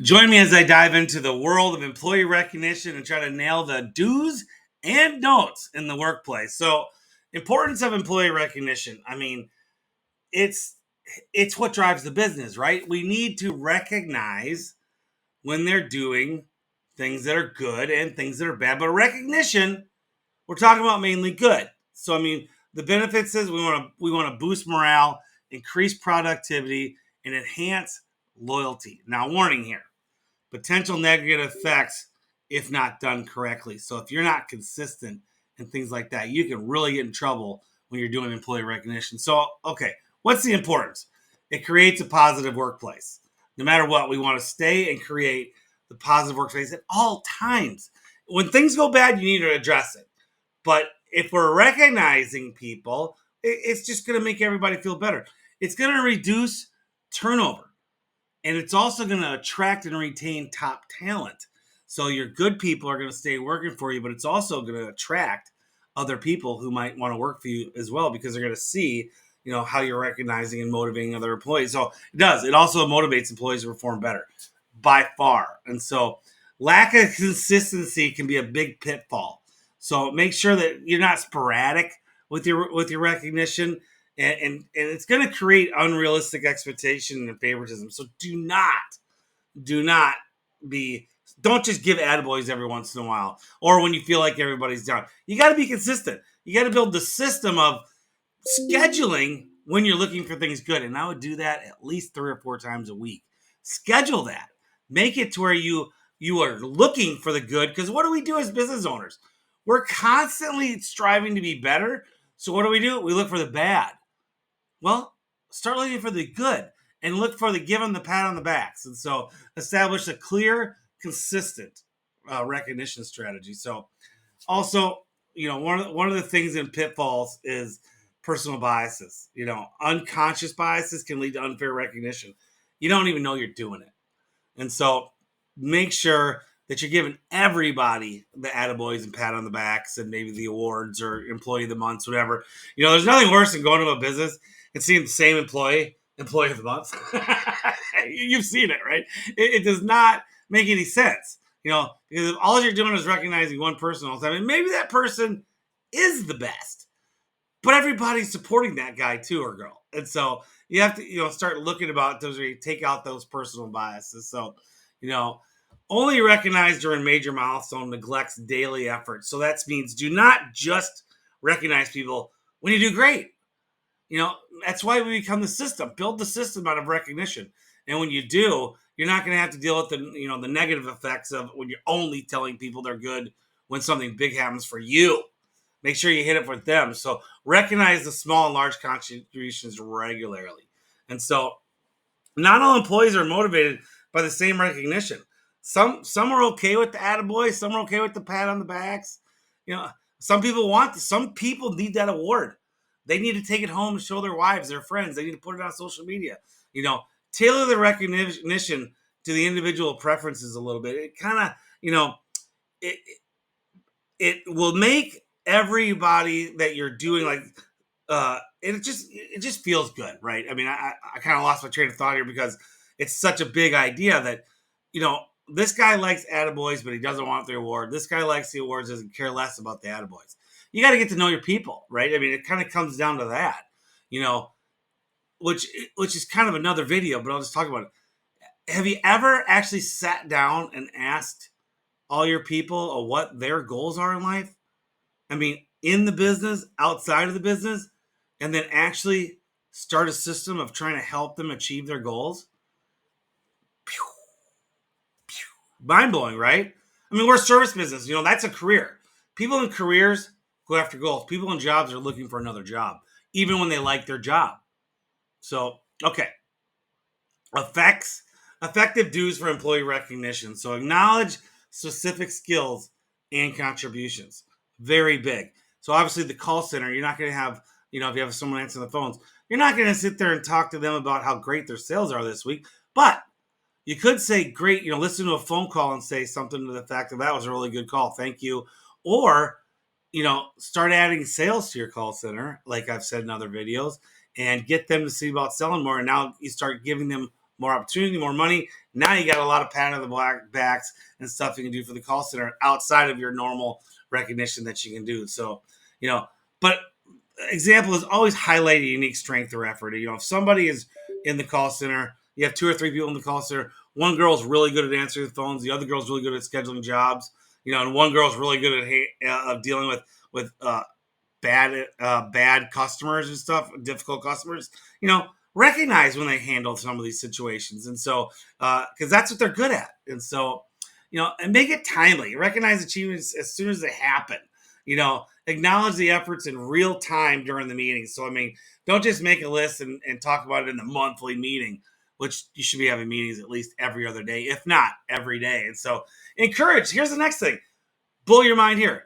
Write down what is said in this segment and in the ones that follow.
Join me as I dive into the world of employee recognition and try to nail the do's and don'ts in the workplace. So, importance of employee recognition. I mean, it's it's what drives the business, right? We need to recognize when they're doing things that are good and things that are bad. But recognition, we're talking about mainly good. So, I mean, the benefits is we want to boost morale, increase productivity, and enhance loyalty. Now, warning here: potential negative effects if not done correctly. So if you're not consistent and things like that, you can really get in trouble when you're doing employee recognition. So, okay, what's the importance? It creates a positive workplace. No matter what, we want to stay and create the positive workplace at all times. When things go bad, you need to address it. But if we're recognizing people, it's just going to make everybody feel better. It's going to reduce turnover, and it's also going to attract and retain top talent. So your good people are going to stay working for you, but it's also going to attract other people who might want to work for you as well, because they're going to see, how you're recognizing and motivating other employees. So it does. It also motivates employees to perform better by far. And so lack of consistency can be a big pitfall. So make sure that you're not sporadic with your recognition, and it's going to create unrealistic expectation and favoritism. So do not be don't just give attaboys every once in a while or when you feel like everybody's down. You got to be consistent. You got to build the system of scheduling when you're looking for things good, and I would do that at least 3 or 4 times a week. Schedule that. Make it to where you are looking for the good, because what do we do as business owners? We're constantly striving to be better. So what do? We look for the bad. Well, start looking for the good and look for the give them the pat on the backs. And so establish a clear, consistent recognition strategy. So also, one of the things in pitfalls is personal biases. Unconscious biases can lead to unfair recognition. You don't even know you're doing it. And so make sure that you're giving everybody the attaboys and pat on the backs and maybe the awards or employee of the months, whatever. There's nothing worse than going to a business and seeing the same employee of the month. You've seen it, right? It does not make any sense. Because if all you're doing is recognizing one person all the time, and maybe that person is the best, but everybody's supporting that guy too or girl. And so you have to, start looking about those where you take out those personal biases. So, you know, only recognized during major milestone neglects daily effort. So that means do not just recognize people when you do great. That's why we become the system. Build the system out of recognition. And when you do, you're not going to have to deal with the negative effects of when you're only telling people they're good when something big happens for you. Make sure you hit it for them. So recognize the small and large contributions regularly. And so not all employees are motivated by the same recognition. Some are okay with the attaboy, some are okay with the pat on the backs. Some people need that award. They need to take it home and show their wives, their friends. They need to put it on social media. You know, tailor the recognition to the individual preferences a little bit. It kind of, it it will make everybody that you're doing like it just feels good, right? I mean, I kind of lost my train of thought here because it's such a big idea that you know this guy likes attaboys, but he doesn't want the award. This guy likes the awards, doesn't care less about the attaboys. You got to get to know your people, right? I mean, it kind of comes down to that, you know, which is kind of another video, but I'll just talk about it. Have you ever actually sat down and asked all your people what their goals are in life? I mean, in the business, outside of the business, and then actually start a system of trying to help them achieve their goals. Mind blowing, right? I mean, we're a service business. That's a career. People in careers go after goals. People in jobs are looking for another job, even when they like their job. So, okay. Effective dues for employee recognition. So, acknowledge specific skills and contributions. Very big. So, obviously, the call center, you're not going to have, if you have someone answering the phones, you're not going to sit there and talk to them about how great their sales are this week. But you could say, great, listen to a phone call and say something to the fact that was a really good call. Thank you. Or, start adding sales to your call center, like I've said in other videos, and get them to see about selling more. And now you start giving them more opportunity, more money. Now you got a lot of pat on the backs and stuff you can do for the call center outside of your normal recognition that you can do. So, but example is always highlight a unique strength or effort. If somebody is in the call center, you have 2 or 3 people in the call center. One girl's really good at answering the phones. The other girl's really good at scheduling jobs. And one girl's really good at dealing with bad customers and stuff, difficult customers. Recognize when they handle some of these situations, and so because that's what they're good at, and so and make it timely. Recognize achievements as soon as they happen. Acknowledge the efforts in real time during the meeting. So don't just make a list and talk about it in the monthly meeting, which you should be having meetings at least every other day, if not every day. And so encourage. Here's the next thing. Blow your mind here.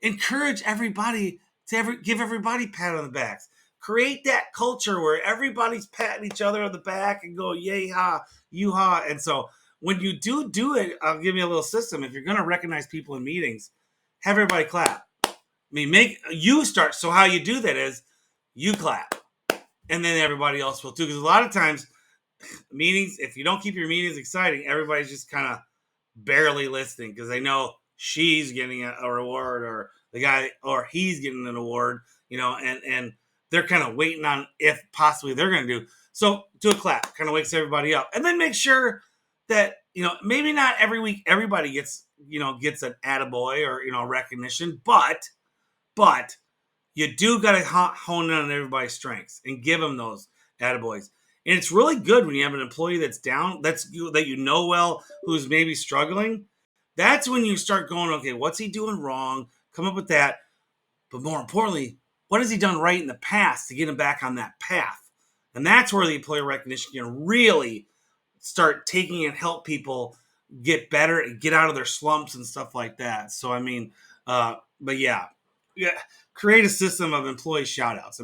Encourage everybody to give everybody a pat on the backs. Create that culture where everybody's patting each other on the back and go, yay, ha, you ha. And so when you do it, I'll give you a little system. If you're going to recognize people in meetings, have everybody clap. Make you start. So how you do that is you clap, and then everybody else will too. Because a lot of times meetings, if you don't keep your meetings exciting, everybody's just kind of barely listening because they know she's getting a reward or the guy or he's getting an award, and they're kind of waiting on if possibly they're going to do. So do a clap, kind of wakes everybody up, and then make sure that maybe not every week everybody gets an attaboy or recognition, but you do got to hone in on everybody's strengths and give them those attaboys. And it's really good when you have an employee that's down, that well, who's maybe struggling. That's when you start going, okay, what's he doing wrong? Come up with that. But more importantly, what has he done right in the past to get him back on that path? And that's where the employee recognition can really start taking and help people get better and get out of their slumps and stuff like that. So, but yeah, create a system of employee shout outs.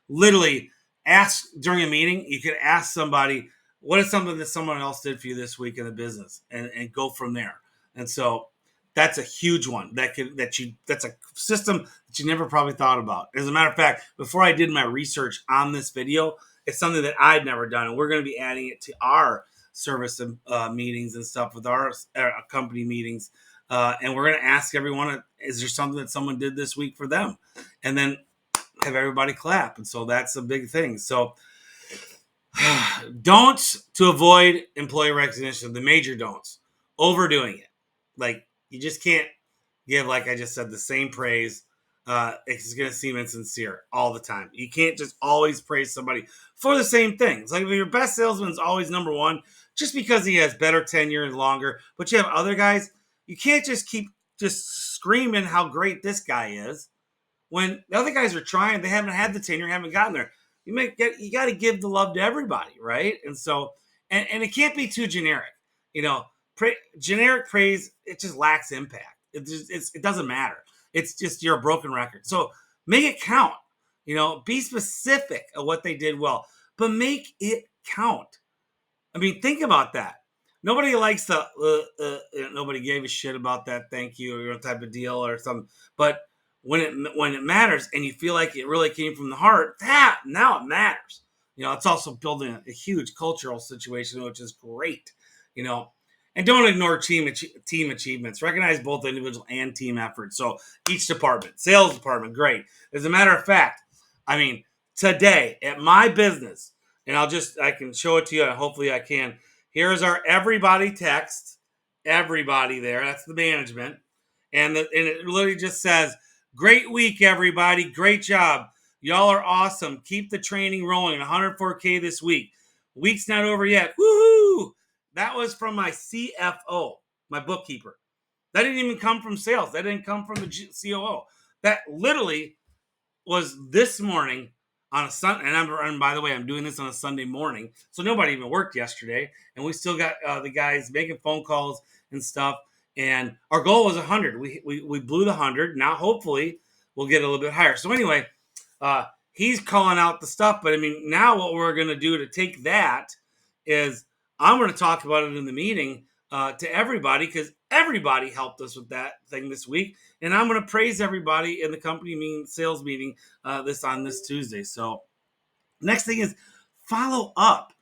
Literally ask during a meeting, you could ask somebody, what is something that someone else did for you this week in the business, and go from there. And so that's a huge one that's a system that you never probably thought about. As a matter of fact, before I did my research on this video, it's something that I'd never done, and we're going to be adding it to our service meetings and stuff with our company meetings. And we're going to ask everyone, is there something that someone did this week for them? And then have everybody clap. And so that's a big thing. So don'ts to avoid employee recognition, the major don'ts. Overdoing it. Like, you just can't give, like I just said, the same praise. It's going to seem insincere all the time. You can't just always praise somebody for the same thing. It's like if your best salesman is always number one, just because he has better tenure and longer, but you have other guys, you can't just keep screaming how great this guy is when the other guys are trying. They haven't had the tenure, haven't gotten there. You got to give the love to everybody, right? And so, and it can't be too generic. Generic praise, it just lacks impact. It doesn't matter. It's just you're a broken record. So make it count. Be specific of what they did well, but make it count. Think about that. Nobody likes nobody gave a shit about that thank you or type of deal or something. But when it matters and you feel like it really came from the heart, now it matters. It's also building a huge cultural situation, which is great. And don't ignore team achievements. Recognize both individual and team efforts. So each department, sales department, great. As a matter of fact, today at my business, and I can show it to you, and hopefully I can. Here's our everybody text. Everybody there. That's the management. And it literally just says, great week, everybody. Great job. Y'all are awesome. Keep the training rolling. 104K this week. Week's not over yet. Woohoo! That was from my CFO, my bookkeeper. That didn't even come from sales. That didn't come from the COO. That literally was this morning on a Sunday. And by the way, I'm doing this on a Sunday morning. So nobody even worked yesterday. And we still got the guys making phone calls and stuff. And our goal was 100. We blew the 100. Now, hopefully, we'll get a little bit higher. So anyway, he's calling out the stuff. But now what we're going to do to take that is I'm going to talk about it in the meeting to everybody, because everybody helped us with that thing this week. And I'm going to praise everybody in the company sales meeting this Tuesday. So next thing is follow up.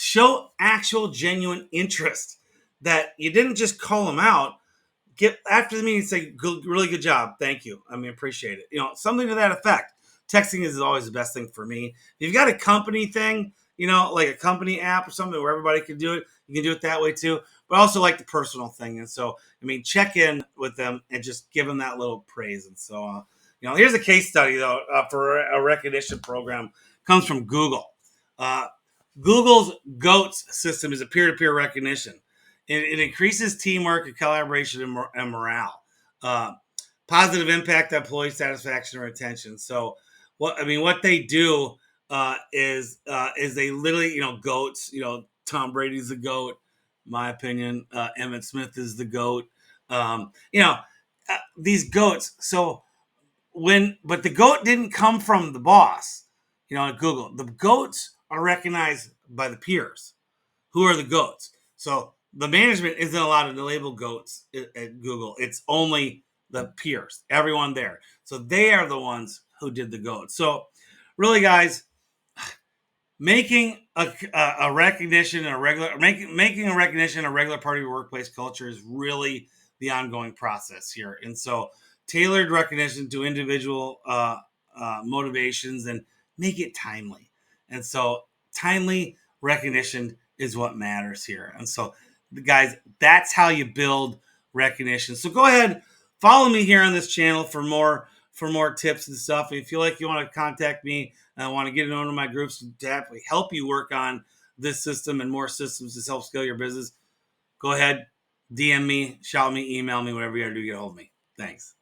show actual genuine interest, that you didn't just call them out. Get after the meeting, say, really good job, thank you, I mean, appreciate it, something to that effect. Texting is always the best thing for me. If you've got a company thing, like a company app or something where everybody can do it, you can do it that way too. But I also like the personal thing, and so I mean, check in with them and just give them that little praise. And so here's a case study though, for a recognition program. Comes from Google. uh, Google's GOATS system is a peer-to-peer recognition. It increases teamwork and collaboration and morale. Uh, Positive impact on employee satisfaction and retention. So, what they do is they literally, goats. Tom Brady's the goat. My opinion. Emmitt Smith is the goat. Um, you know, these goats. So but the goat didn't come from the boss. At Google, the goats are recognized by the peers. Who are the goats? So the management isn't allowed to label goats at Google. It's only the peers, everyone there. So they are the ones who did the goats. So really, guys, making a recognition and a regular making a recognition a regular part of your workplace culture is really the ongoing process here. And so tailored recognition to individual motivations, and make it timely. And so timely recognition is what matters here. And so, guys, that's how you build recognition. So go ahead, follow me here on this channel for more tips and stuff. If you feel like you want to contact me and I want to get into one of my groups to help you work on this system and more systems to help scale your business, go ahead, DM me, shout me, email me, whatever you got to do to get a hold of me. Thanks.